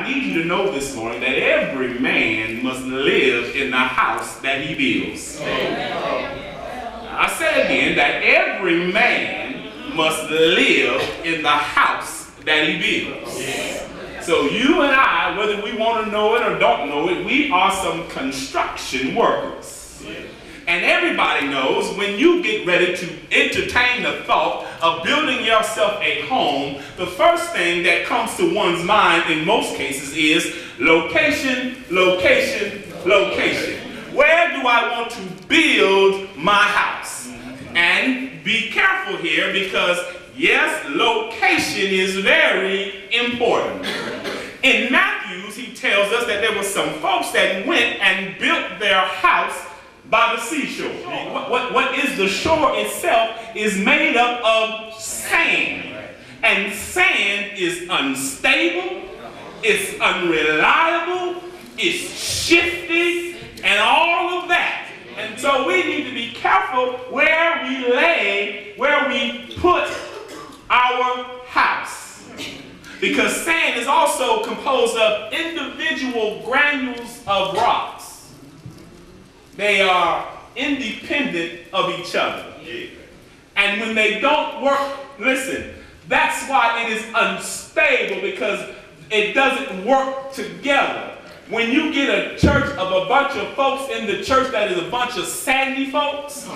I need you to know this morning that every man must live in the house that he builds. I say again that every man must live in the house that he builds. So you and I, whether we want to know it or don't know it, we are some construction workers. And everybody knows when you get ready to entertain the thought of building yourself a home, the first thing that comes to one's mind in most cases is location, location, location. Where do I want to build my house? And be careful here because, yes, location is very important. In Matthew, he tells us that there were some folks that went and built their house by the seashore. What is the shore itself is made up of sand. And sand is unstable, it's unreliable, it's shifty, and all of that. And so we need to be careful where we lay, where we put our house. Because sand is also composed of individual granules of rocks. They are independent of each other. And when they don't work, listen, that's why it is unstable, because it doesn't work together. When you get a church of a bunch of folks in the church that is a bunch of sandy folks,